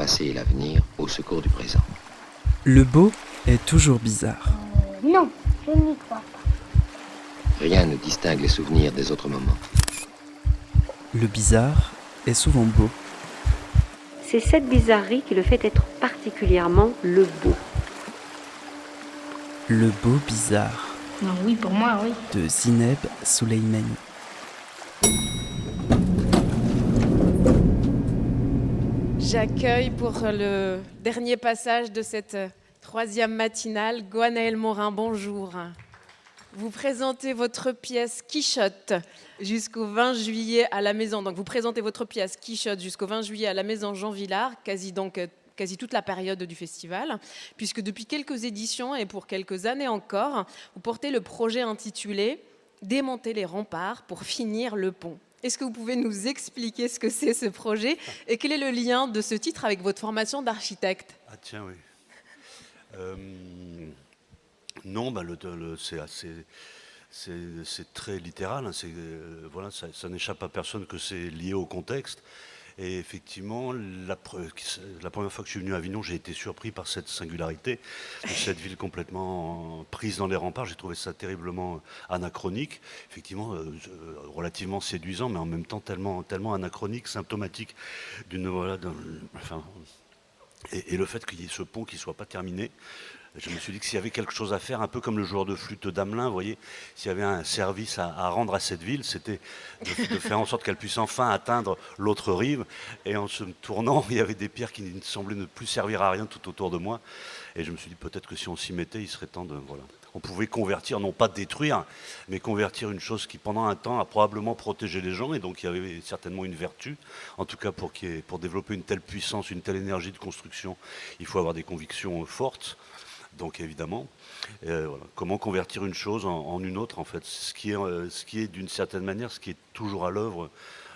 passé et l'avenir au secours du présent. Le beau est toujours bizarre. Non, je n'y crois pas. Rien ne distingue les souvenirs des autres moments. Le bizarre est souvent beau. C'est cette bizarrerie qui le fait être particulièrement le beau. Le beau bizarre Non, oui, pour moi, oui. de Zineb Souleimani. J'accueille pour le dernier passage de cette troisième matinale Gwenaëlle Morin, bonjour. Vous présentez votre pièce Quichotte jusqu'au 20 juillet à la maison. Donc vous présentez votre pièce Quichotte jusqu'au 20 juillet à la maison Jean Villard, quasi toute la période du festival, puisque depuis quelques éditions et pour quelques années encore, vous portez le projet intitulé « Démonter les remparts pour finir le pont ». Est-ce que vous pouvez nous expliquer ce que c'est ce projet et quel est le lien de ce titre avec votre formation d'architecte ? Ah tiens, oui. Non, c'est très littéral. Hein, voilà, ça n'échappe à personne que c'est lié au contexte. Et effectivement, la première fois que je suis venu à Avignon, j'ai été surpris par cette singularité de cette ville complètement prise dans les remparts. J'ai trouvé ça terriblement anachronique, effectivement relativement séduisant, mais en même temps tellement anachronique, symptomatique d'une et le fait qu'il y ait ce pont qui ne soit pas terminé. Je me suis dit que s'il y avait quelque chose à faire, un peu comme le joueur de flûte d'Amelin, vous voyez, s'il y avait un service à rendre à cette ville, c'était de faire en sorte qu'elle puisse enfin atteindre l'autre rive. Et en se tournant, il y avait des pierres qui semblaient ne plus servir à rien tout autour de moi. Et je me suis dit peut-être que si on s'y mettait, il serait temps de... Voilà. On pouvait convertir, non pas détruire, mais convertir une chose qui pendant un temps a probablement protégé les gens, et donc il y avait certainement une vertu. En tout cas, pour développer une telle puissance, une telle énergie de construction, il faut avoir des convictions fortes. Donc évidemment, voilà. Comment convertir une chose en une autre, en fait, ce qui est d'une certaine manière, ce qui est toujours à l'œuvre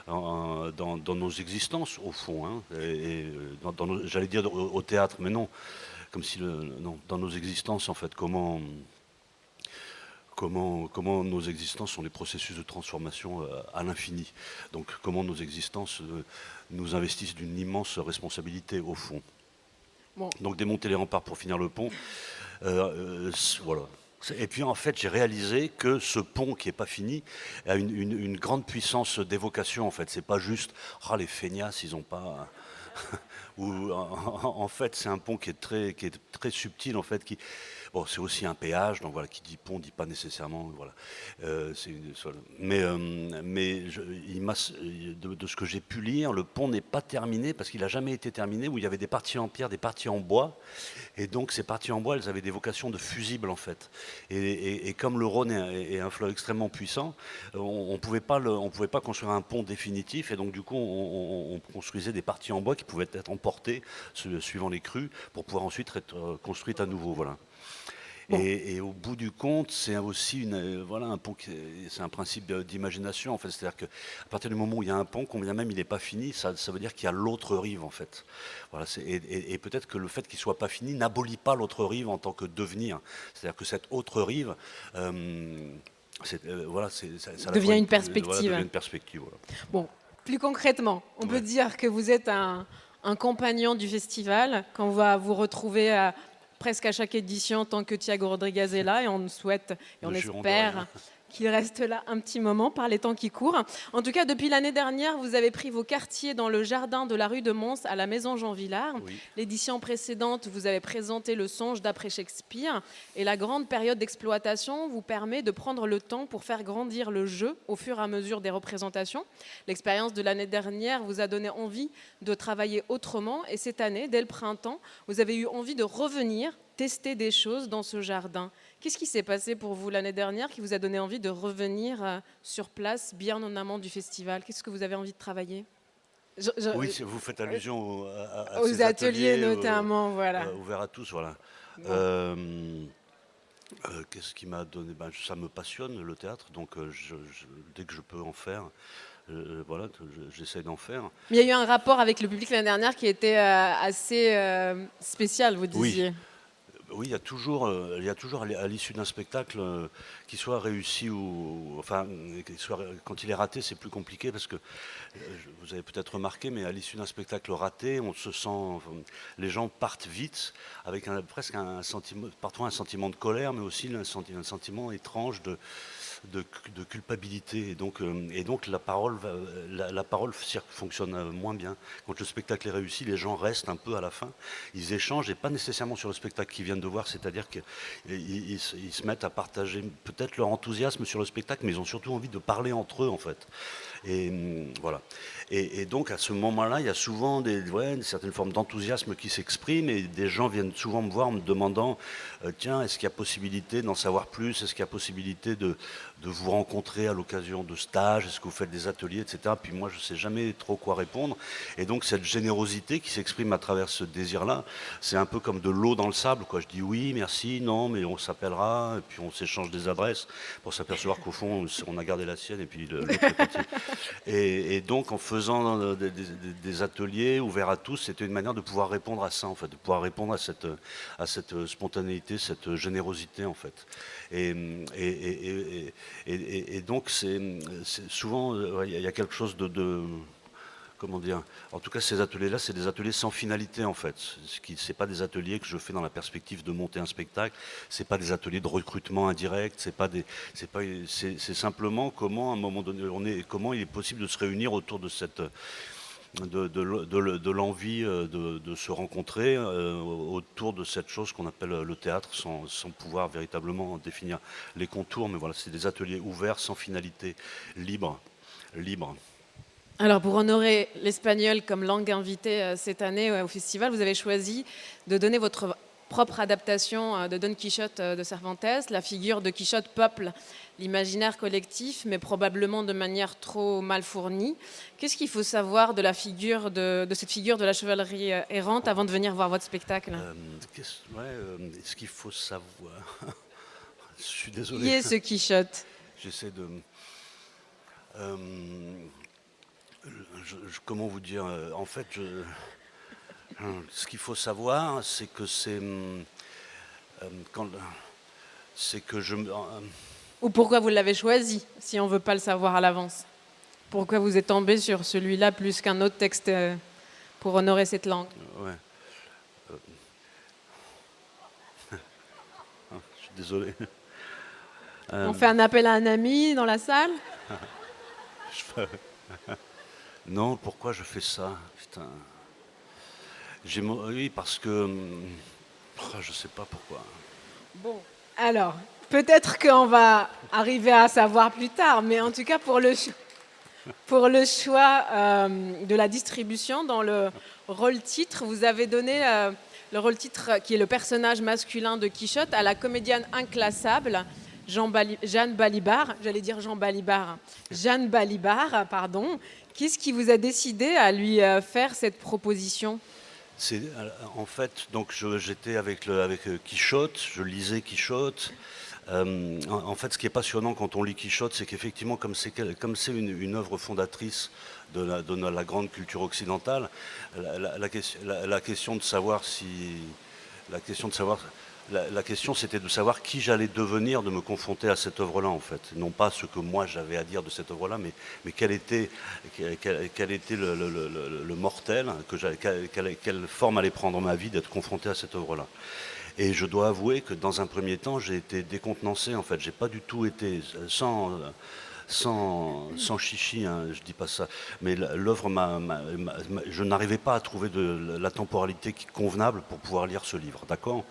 dans nos existences, au fond, hein, j'allais dire au théâtre, mais non, comme si non, dans nos existences, en fait, comment nos existences sont des processus de transformation à l'infini. Donc comment nos existences nous investissent d'une immense responsabilité, au fond. Bon. Donc démonter les remparts pour finir le pont, voilà. Et puis en fait j'ai réalisé que ce pont qui n'est pas fini a une grande puissance d'évocation en fait. C'est pas juste les feignasses ils n'ont pas... Ou en fait c'est un pont qui est très subtil en fait, bon, c'est aussi un péage, donc voilà, qui dit pont dit pas nécessairement, voilà. De ce que j'ai pu lire, le pont n'est pas terminé parce qu'il n'a jamais été terminé, où il y avait des parties en pierre, des parties en bois, et donc ces parties en bois, elles avaient des vocations de fusibles en fait. Et comme le Rhône est un fleuve extrêmement puissant, on pouvait pas construire un pont définitif, et donc du coup on construisait des parties en bois qui pouvaient être emportées suivant les crues pour pouvoir ensuite être construites à nouveau, voilà. Bon. Et au bout du compte, c'est aussi un pont, c'est un principe d'imagination en fait. C'est-à-dire qu'à partir du moment où il y a un pont, combien même il n'est pas fini, ça veut dire qu'il y a l'autre rive en fait. Voilà, et peut-être que le fait qu'il ne soit pas fini n'abolit pas l'autre rive en tant que devenir. C'est-à-dire que cette autre rive, ça devient une perspective. Voilà, devient une perspective. Voilà. Bon, plus concrètement, on peut dire que vous êtes un compagnon du festival, quand on va vous retrouver presque à chaque édition tant que Thiago Rodriguez est là, et on souhaite et on espère qu'il reste là un petit moment par les temps qui courent. En tout cas, depuis l'année dernière, vous avez pris vos quartiers dans le jardin de la rue de Mons à la maison Jean Villard. Oui. L'édition précédente, vous avez présenté le songe d'après Shakespeare, et la grande période d'exploitation vous permet de prendre le temps pour faire grandir le jeu au fur et à mesure des représentations. L'expérience de l'année dernière vous a donné envie de travailler autrement, et cette année, dès le printemps, vous avez eu envie de revenir tester des choses dans ce jardin. Qu'est-ce qui s'est passé pour vous l'année dernière qui vous a donné envie de revenir sur place, bien en amont du festival ? Qu'est-ce que vous avez envie de travailler ? Oui, vous faites allusion aux ces ateliers notamment, voilà. Ouverts à tous, voilà. Qu'est-ce qui m'a donné ? Ça me passionne, le théâtre, donc dès que je peux en faire, voilà, j'essaie d'en faire. Mais il y a eu un rapport avec le public l'année dernière qui était assez spécial, vous disiez. Oui. Oui, il y a toujours à l'issue d'un spectacle, qu'il soit réussi ou, enfin, quand il est raté, c'est plus compliqué parce que vous avez peut-être remarqué, mais à l'issue d'un spectacle raté, on se sent, enfin, les gens partent vite avec presque un sentiment, parfois un sentiment de colère, mais aussi un sentiment étrange de culpabilité. Et donc la parole, la parole fonctionne moins bien. Quand le spectacle est réussi, les gens restent un peu à la fin. Ils échangent, et pas nécessairement sur le spectacle qu'ils viennent de voir, c'est-à-dire qu'ils se mettent à partager peut-être leur enthousiasme sur le spectacle, mais ils ont surtout envie de parler entre eux, en fait. Et voilà. Et donc à ce moment-là, il y a souvent une certaine forme d'enthousiasme qui s'exprime, et des gens viennent souvent me voir en me demandant tiens, est-ce qu'il y a possibilité d'en savoir plus? Est-ce qu'il y a possibilité de vous rencontrer à l'occasion de stages? Est-ce que vous faites des ateliers, etc. Puis moi, je ne sais jamais trop quoi répondre. Et donc cette générosité qui s'exprime à travers ce désir-là, c'est un peu comme de l'eau dans le sable, quoi. Je dis oui, merci, non, mais on s'appellera, et puis on s'échange des adresses pour s'apercevoir qu'au fond, on a gardé la sienne, et puis l'autre est parti. Et donc en faisant des ateliers ouverts à tous, c'était une manière de pouvoir répondre à ça, en fait, de pouvoir répondre à cette spontanéité, cette générosité, en fait. Et donc c'est souvent, il y a quelque chose de comment dire, en tout cas ces ateliers-là, c'est des ateliers sans finalité, en fait. C'est pas des ateliers que je fais dans la perspective de monter un spectacle, c'est pas des ateliers de recrutement indirect, c'est simplement comment à un moment donné, comment il est possible de se réunir autour de cette de l'envie de se rencontrer autour de cette chose qu'on appelle le théâtre, sans pouvoir véritablement définir les contours, mais voilà, c'est des ateliers ouverts, sans finalité, libres. Alors, pour honorer l'espagnol comme langue invitée cette année au festival, vous avez choisi de donner votre propre adaptation de Don Quichotte de Cervantes. La figure de Quichotte peuple l'imaginaire collectif, mais probablement de manière trop mal fournie. Qu'est-ce qu'il faut savoir de cette figure de la chevalerie errante avant de venir voir votre spectacle? Ce qu'il faut savoir... Je suis désolé. Qui est ce Quichotte? J'essaie de... comment vous dire? En fait, ce qu'il faut savoir, c'est que Ou pourquoi vous l'avez choisi, si on ne veut pas le savoir à l'avance? Pourquoi vous êtes tombé sur celui-là plus qu'un autre texte pour honorer cette langue? Ouais. Je suis désolé. On fait un appel à un ami dans la salle? Non, pourquoi je fais ça? Putain. Oui, parce que... je sais pas pourquoi. Bon, alors, peut-être qu'on va arriver à savoir plus tard, mais en tout cas, pour le choix de la distribution, dans le rôle-titre, vous avez donné le rôle-titre qui est le personnage masculin de Quichotte à la comédienne inclassable Jeanne Balibar, pardon. Qu'est-ce qui vous a décidé à lui faire cette proposition? En fait, donc j'étais avec Quichotte, je lisais Quichotte. En fait, ce qui est passionnant quand on lit Quichotte, c'est qu'effectivement, comme c'est une œuvre fondatrice de la grande culture occidentale, la question c'était de savoir qui j'allais devenir, de me confronter à cette œuvre-là, en fait. Non pas ce que moi j'avais à dire de cette œuvre-là, mais quel était le mortel, quelle forme allait prendre ma vie d'être confronté à cette œuvre-là. Et je dois avouer que dans un premier temps, j'ai été décontenancé, en fait. J'ai pas du tout été sans chichi, hein, je dis pas ça, mais l'œuvre je n'arrivais pas à trouver la temporalité convenable pour pouvoir lire ce livre, d'accord?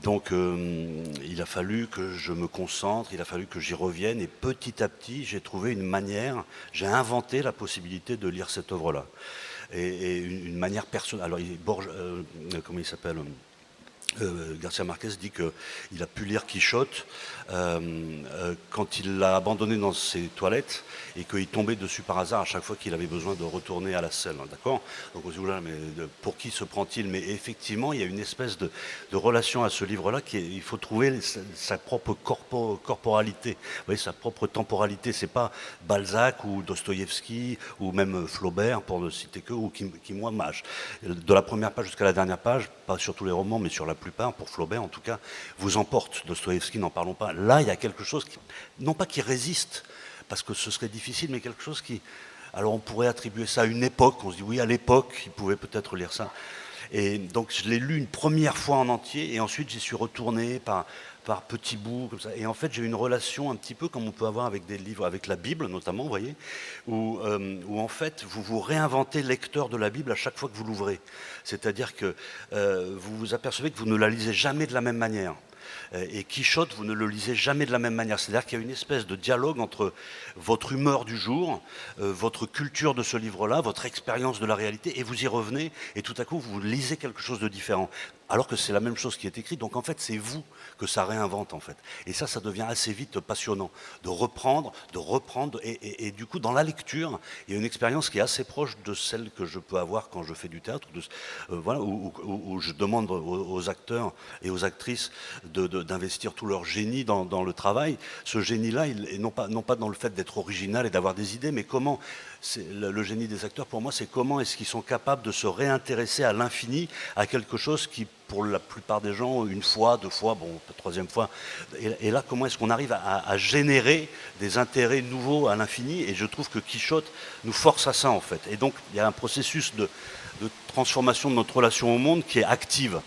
Donc il a fallu que je me concentre, il a fallu que j'y revienne, et petit à petit j'ai trouvé une manière, j'ai inventé la possibilité de lire cette œuvre-là. Et une manière personnelle. Alors comment il s'appelle, Garcia Marquez dit qu'il a pu lire Quichotte quand il l'a abandonné dans ses toilettes et qu'il tombait dessus par hasard à chaque fois qu'il avait besoin de retourner à la selle, d'accord? Donc on se dit, oula, mais pour qui se prend-il? Mais effectivement, il y a une espèce de relation à ce livre-là il faut trouver sa propre corporalité, vous voyez, sa propre temporalité. C'est pas Balzac ou Dostoïevski ou même Flaubert, pour ne citer que, ou qui moi mâche. De la première page jusqu'à la dernière page, pas sur tous les romans, mais sur la plupart, plupart, pour Flaubert en tout cas, vous emporte. Dostoïevski, n'en parlons pas. Là, il y a quelque chose qui, non pas qui résiste, parce que ce serait difficile, mais quelque chose qui... Alors on pourrait attribuer ça à une époque, on se dit oui, à l'époque, il pouvait peut-être lire ça. Et donc je l'ai lu une première fois en entier, et ensuite j'y suis retourné par petits bouts, comme ça. Et en fait j'ai une relation un petit peu comme on peut avoir avec des livres, avec la Bible notamment, vous voyez, où en fait vous vous réinventez lecteur de la Bible à chaque fois que vous l'ouvrez. C'est-à-dire que vous vous apercevez que vous ne la lisez jamais de la même manière. Et Quichotte, vous ne le lisez jamais de la même manière. C'est-à-dire qu'il y a une espèce de dialogue entre votre humeur du jour, votre culture de ce livre-là, votre expérience de la réalité, et vous y revenez, et tout à coup, vous lisez quelque chose de différent. Alors que c'est la même chose qui est écrite. Donc en fait, c'est vous que ça réinvente, en fait. Et ça devient assez vite passionnant. De reprendre, et du coup, dans la lecture, il y a une expérience qui est assez proche de celle que je peux avoir quand je fais du théâtre, voilà, où je demande aux acteurs et aux actrices d'investir tout leur génie dans le travail. Ce génie-là, non pas dans le fait d'être original et d'avoir des idées, mais comment, le génie des acteurs, pour moi, c'est comment est-ce qu'ils sont capables de se réintéresser à l'infini, à quelque chose qui, pour la plupart des gens, une fois, deux fois, bon, troisième fois. Et là, comment est-ce qu'on arrive à générer des intérêts nouveaux à l'infini? Et je trouve que Quichotte nous force à ça, en fait. Et donc, il y a un processus de transformation de notre relation au monde qui est active.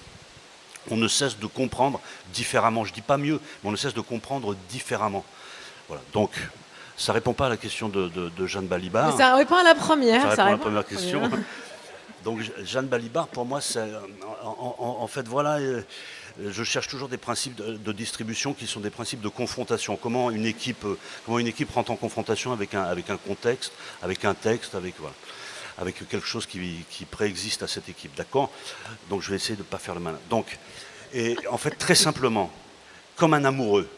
On ne cesse de comprendre différemment. Je ne dis pas mieux, mais on ne cesse de comprendre différemment. Voilà. Donc, ça ne répond pas à la question de Jeanne Balibar. Mais ça répond à la première. Ça répond à la première question. Donc Jeanne Balibar, pour moi, en fait, voilà, je cherche toujours des principes de distribution qui sont des principes de confrontation. Comment une équipe rentre en confrontation avec un contexte, avec un texte, avec quelque chose qui préexiste à cette équipe, d'accord? Donc je vais essayer de ne pas faire le malin. Donc, et en fait, très simplement, comme un amoureux,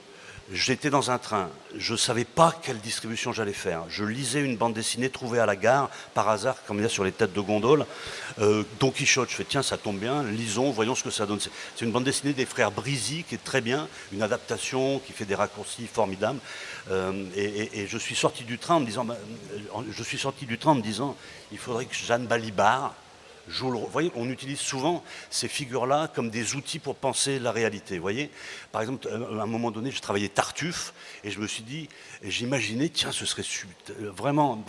j'étais dans un train, je ne savais pas quelle distribution j'allais faire. Je lisais une bande dessinée trouvée à la gare, par hasard, comme il y a sur les têtes de gondole, Don Quichotte. Je fais, tiens, ça tombe bien, lisons, voyons ce que ça donne. C'est une bande dessinée des frères Brisy, qui est très bien, une adaptation qui fait des raccourcis formidables. Et je suis sorti du train en me disant, il faudrait que Jeanne Balibar joue le rôle. Vous voyez, on utilise souvent ces figures-là comme des outils pour penser la réalité. Vous voyez, par exemple, à un moment donné, je travaillais Tartuffe et je me suis dit, j'imaginais, tiens, ce serait vraiment,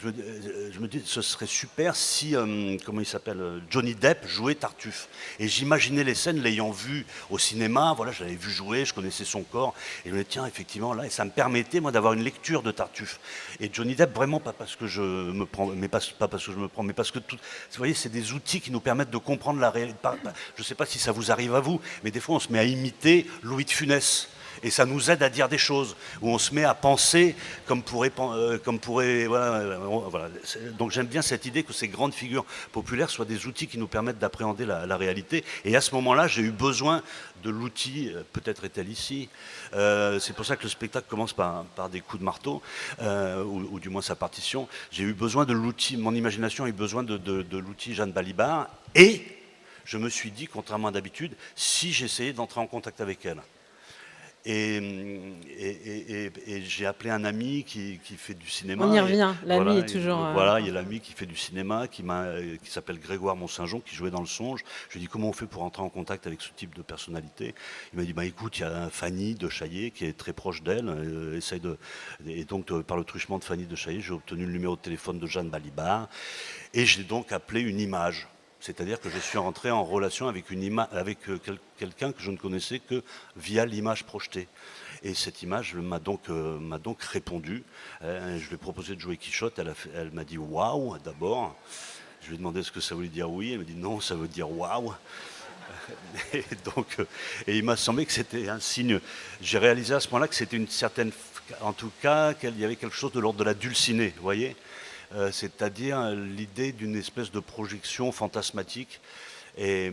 je me dis, ce serait super si, comment il s'appelle, Johnny Depp jouait Tartuffe. Et j'imaginais les scènes, l'ayant vu au cinéma, voilà, je l'avais vu jouer, je connaissais son corps, et je me dis, tiens, effectivement, là, et ça me permettait, moi, d'avoir une lecture de Tartuffe. Et Johnny Depp, vraiment, pas parce que je me prends, mais pas parce que je me prends, mais parce que tout, vous voyez, c'est des outils qui nous permettent de comprendre la réalité. Je ne sais pas si ça vous arrive à vous, mais des fois on se met à imiter Louis de Funès. Et ça nous aide à dire des choses, où on se met à penser comme pourrait voilà. Donc j'aime bien cette idée que ces grandes figures populaires soient des outils qui nous permettent d'appréhender la réalité. Et à ce moment-là, j'ai eu besoin de l'outil, peut-être est-elle ici, c'est pour ça que le spectacle commence par des coups de marteau, ou du moins sa partition. J'ai eu besoin de l'outil, mon imagination a eu besoin de l'outil Jeanne Balibar, et je me suis dit, contrairement à d'habitude, si j'essayais d'entrer en contact avec elle. Et j'ai appelé un ami qui fait du cinéma. On y revient, l'ami est toujours... Voilà, il y a l'ami qui fait du cinéma, qui s'appelle Grégoire Mont-Saint-Jean, qui jouait dans Le Songe. Je lui ai dit, comment on fait pour entrer en contact avec ce type de personnalité? Il m'a dit, bah, écoute, il y a Fanny de Chaillet qui est très proche d'elle. Et donc, par le truchement de Fanny de Chaillet, j'ai obtenu le numéro de téléphone de Jeanne Balibar. Et j'ai donc appelé une image. C'est-à-dire que je suis rentré en relation avec quelqu'un que je ne connaissais que via l'image projetée. Et cette image m'a donc répondu. Je lui ai proposé de jouer Quichotte. Elle m'a dit waouh d'abord. Je lui ai demandé ce que ça voulait dire oui. Elle m'a dit non, ça veut dire waouh. Et il m'a semblé que c'était un signe. J'ai réalisé à ce moment-là que c'était une certaine, en tout cas, qu'il y avait quelque chose de l'ordre de la dulcinée, vous voyez. C'est-à-dire l'idée d'une espèce de projection fantasmatique. Et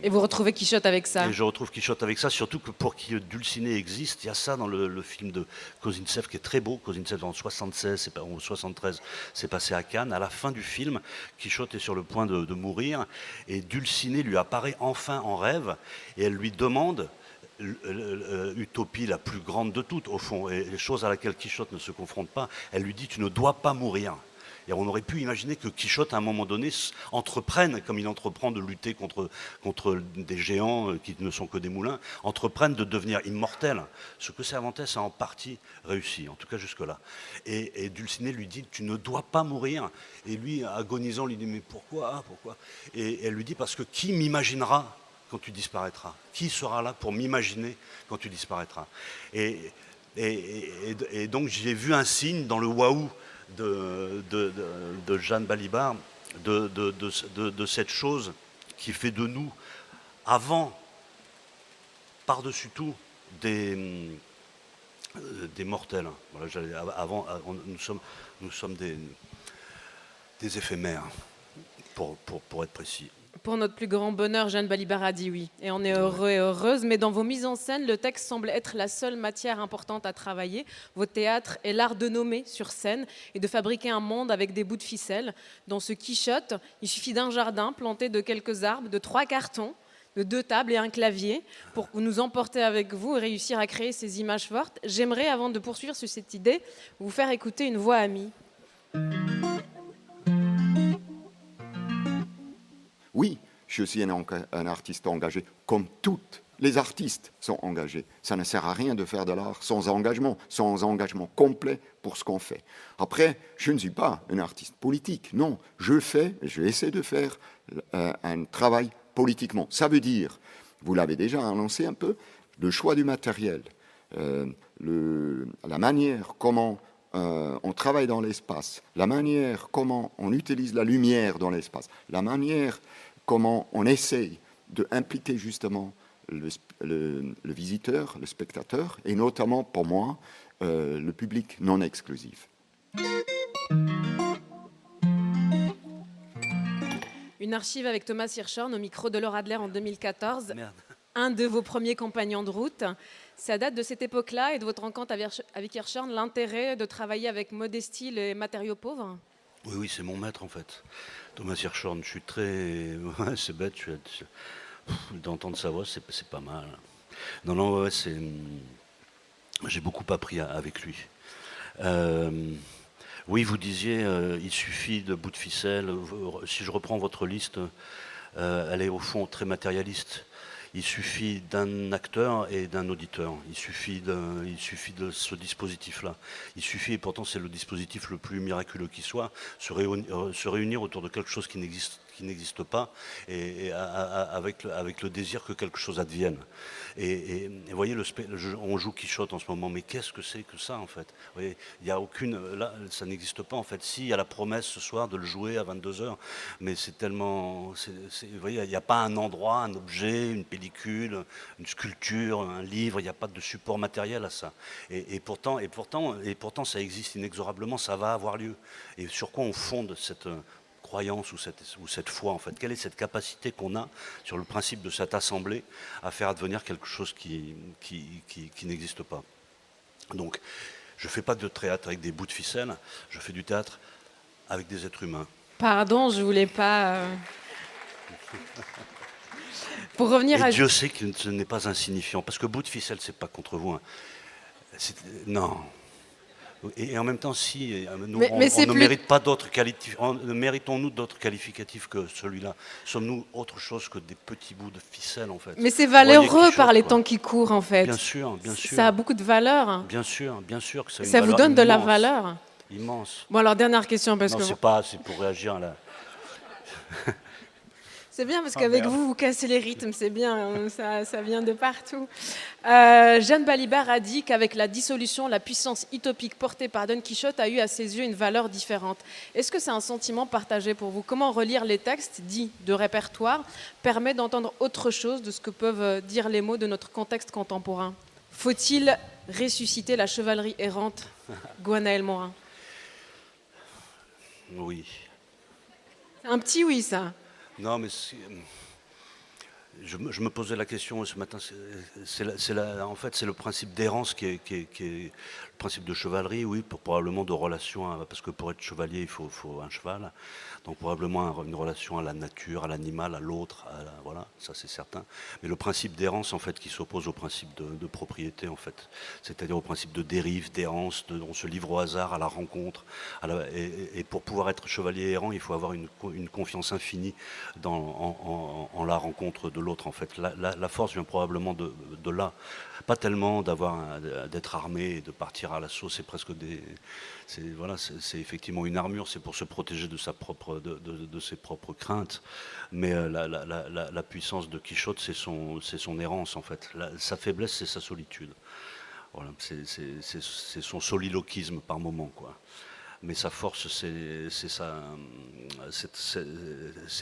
vous retrouvez Quichotte avec ça? Et je retrouve Quichotte avec ça, surtout que pour que Dulcinée existe, il y a ça dans le film de Kozintsev qui est très beau. Kozintsev en 76, en 73, c'est passé à Cannes. À la fin du film, Quichotte est sur le point de mourir et Dulcinée lui apparaît enfin en rêve et elle lui demande l'utopie la plus grande de toutes, au fond, et les choses à laquelle Quichotte ne se confronte pas. Elle lui dit, tu ne dois pas mourir. Et on aurait pu imaginer que Quichotte, à un moment donné, entreprenne, comme il entreprend de lutter contre des géants qui ne sont que des moulins, entreprenne de devenir immortel. Ce que Cervantes a en partie réussi, en tout cas jusque-là. Et Dulcinée lui dit, tu ne dois pas mourir. Et lui, agonisant, lui dit, mais pourquoi? Et elle lui dit, parce que qui m'imaginera quand tu disparaîtras? Qui sera là pour m'imaginer quand tu disparaîtras? Et donc j'ai vu un signe dans le waouh de Jeanne Balibar, de cette chose qui fait de nous, avant, par-dessus tout, des mortels. Voilà, avant, nous sommes des éphémères, pour être précis. Pour notre plus grand bonheur, Jeanne Balibar a dit oui. Et on est heureux et heureuse. Mais dans vos mises en scène, le texte semble être la seule matière importante à travailler. Votre théâtre est l'art de nommer sur scène et de fabriquer un monde avec des bouts de ficelle. Dans ce Quichotte, il suffit d'un jardin planté de quelques arbres, de 3 cartons, de 2 tables et un clavier pour nous emporter avec vous et réussir à créer ces images fortes. J'aimerais, avant de poursuivre sur cette idée, vous faire écouter une voix amie. Oui, je suis un artiste engagé, comme toutes les artistes sont engagés. Ça ne sert à rien de faire de l'art sans engagement complet pour ce qu'on fait. Après, je ne suis pas un artiste politique, non. Je essaie de faire un travail politiquement. Ça veut dire, vous l'avez déjà annoncé un peu, le choix du matériel, la manière comment on travaille dans l'espace, la manière comment on utilise la lumière dans l'espace, la manière comment on essaye d'impliquer justement le visiteur, le spectateur, et notamment pour moi, le public non exclusif. Une archive avec Thomas Hirschhorn au micro de Laura Adler en 2014. Merde. Un de vos premiers compagnons de route. Ça date de cette époque-là et de votre rencontre avec Hirschhorn, l'intérêt de travailler avec modestie les matériaux pauvres? Oui, c'est mon maître en fait. Thomas Hirschhorn, je suis très... Ouais, c'est bête, d'entendre sa voix, c'est pas mal. Non, ouais, j'ai beaucoup appris avec lui. Oui, vous disiez, il suffit de bouts de ficelle. Si je reprends votre liste, elle est au fond très matérialiste. Il suffit d'un acteur et d'un auditeur. Il suffit de ce dispositif-là. Il suffit, et pourtant c'est le dispositif le plus miraculeux qui soit, se réunir autour de quelque chose qui n'existe pas et avec le désir que quelque chose advienne. Et vous voyez, on joue Quichotte en ce moment, mais qu'est-ce que c'est que ça en fait? Vous voyez, il y a aucune, là, ça n'existe pas en fait. Si, il y a la promesse ce soir de le jouer à 22h, mais c'est tellement, vous voyez, il n'y a pas un endroit, un objet, une pellicule, une sculpture, un livre, il n'y a pas de support matériel à ça. Et pourtant, ça existe inexorablement, ça va avoir lieu. Et sur quoi on fonde cette croyance ou cette foi en fait? Quelle est cette capacité qu'on a sur le principe de cette assemblée à faire advenir quelque chose qui n'existe pas? Donc, je ne fais pas de théâtre avec des bouts de ficelle, je fais du théâtre avec des êtres humains. Pardon, je voulais pas... Pour revenir Et à... Dieu sait que ce n'est pas insignifiant, parce que bout de ficelle, c'est pas contre vous. Hein. Non. Et en même temps, si nous, on ne mérite pas d'autres méritons-nous d'autres qualificatifs que celui-là? Sommes-nous autre chose que des petits bouts de ficelle en fait? Mais c'est valeureux par les temps qui courent en fait. Bien sûr. Ça a beaucoup de valeur. Bien sûr que ça a une ça valeur vous donne immense, de la valeur. Immense. Bon alors dernière question parce que... c'est pour réagir là. C'est bien parce qu'avec vous cassez les rythmes, c'est bien, ça vient de partout. Jeanne Balibar a dit qu'avec la dissolution, la puissance utopique portée par Don Quichotte a eu à ses yeux une valeur différente. Est-ce que c'est un sentiment partagé pour vous? Comment relire les textes dits de répertoire permet d'entendre autre chose de ce que peuvent dire les mots de notre contexte contemporain? Faut-il ressusciter la chevalerie errante, Gwenaël Morin? Oui. C'est un petit oui, ça. Non, mais Je me posais la question ce matin, en fait c'est le principe d'errance qui est le principe de chevalerie, oui, probablement de relation, parce que pour être chevalier il faut un cheval, donc probablement une relation à la nature, à l'animal, à l'autre, voilà, ça c'est certain. Mais le principe d'errance en fait qui s'oppose au principe de propriété en fait, c'est-à-dire au principe de dérive, d'errance, on se livre au hasard, à la rencontre, et pour pouvoir être chevalier errant il faut avoir une confiance infinie en la rencontre de l'autre en fait. La force vient probablement de là, pas tellement d'être armé et de partir à l'assaut, c'est presque c'est effectivement une armure, c'est pour se protéger de ses propres craintes, mais la puissance de Quichotte c'est son errance en fait, sa faiblesse c'est sa solitude, voilà, c'est son soliloquisme par moment quoi. Mais sa force c'est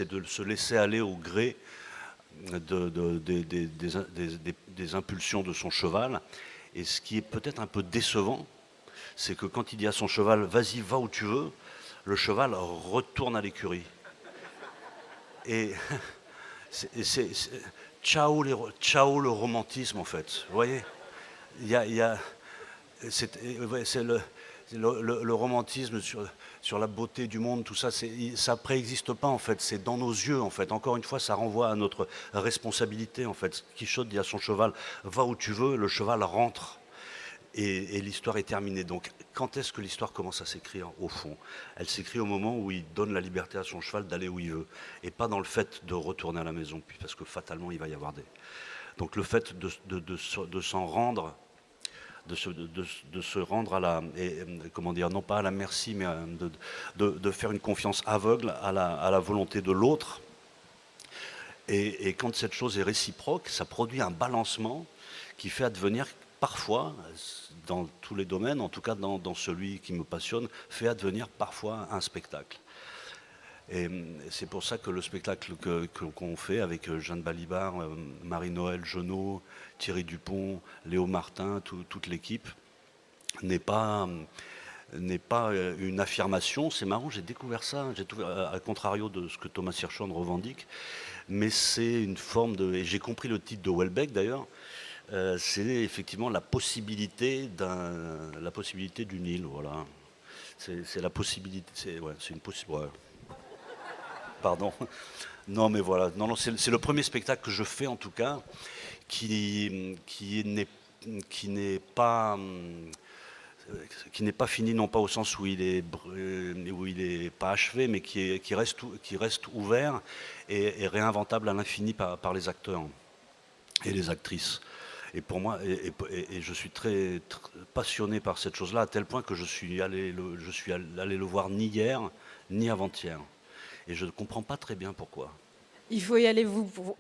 de se laisser aller au gré des impulsions de son cheval. Et ce qui est peut-être un peu décevant, c'est que quand il dit à son cheval « vas-y, va où tu veux », le cheval retourne à l'écurie. Et ciao le romantisme en fait, vous voyez, c'est le romantisme sur la beauté du monde, tout ça, ça préexiste pas en fait, c'est dans nos yeux en fait. Encore une fois, ça renvoie à notre responsabilité en fait. Quichotte dit à son cheval « va où tu veux », le cheval rentre et l'histoire est terminée. Donc quand est-ce que l'histoire commence à s'écrire au fond? Elle s'écrit au moment où il donne la liberté à son cheval d'aller où il veut, et pas dans le fait de retourner à la maison, parce que fatalement il va y avoir Donc le fait de s'en rendre, de se rendre à comment dire, non pas à la merci, mais de faire une confiance aveugle à la volonté de l'autre. Et quand cette chose est réciproque, ça produit un balancement qui fait advenir parfois, dans tous les domaines, en tout cas dans celui qui me passionne, fait advenir parfois un spectacle. Et c'est pour ça que le spectacle qu'on fait avec Jeanne Balibar, Marie-Noël Genot, Thierry Dupont, Léo Martin, toute l'équipe, n'est pas une affirmation. C'est marrant, j'ai découvert ça, à contrario de ce que Thomas Hirschhorn revendique, mais c'est une forme de... Et j'ai compris le titre de Houellebecq d'ailleurs, c'est effectivement la possibilité d'une île, voilà. C'est la possibilité, c'est une possibilité... Ouais. Pardon. Non, mais voilà. Non, c'est le premier spectacle que je fais en tout cas, qui n'est pas fini, non pas au sens où il est pas achevé, mais qui reste ouvert et réinventable à l'infini par les acteurs et les actrices. Et pour moi, et je suis très passionné par cette chose-là, à tel point que je suis allé le voir ni hier ni avant-hier. Et je ne comprends pas très bien pourquoi. Il faut y aller,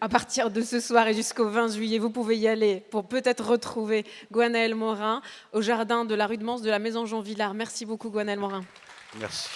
à partir de ce soir et jusqu'au 20 juillet, vous pouvez y aller pour peut-être retrouver Gwenaël Morin au jardin de la rue de Mans de la Maison Jean Vilar. Merci beaucoup Gwenaël Morin. Merci.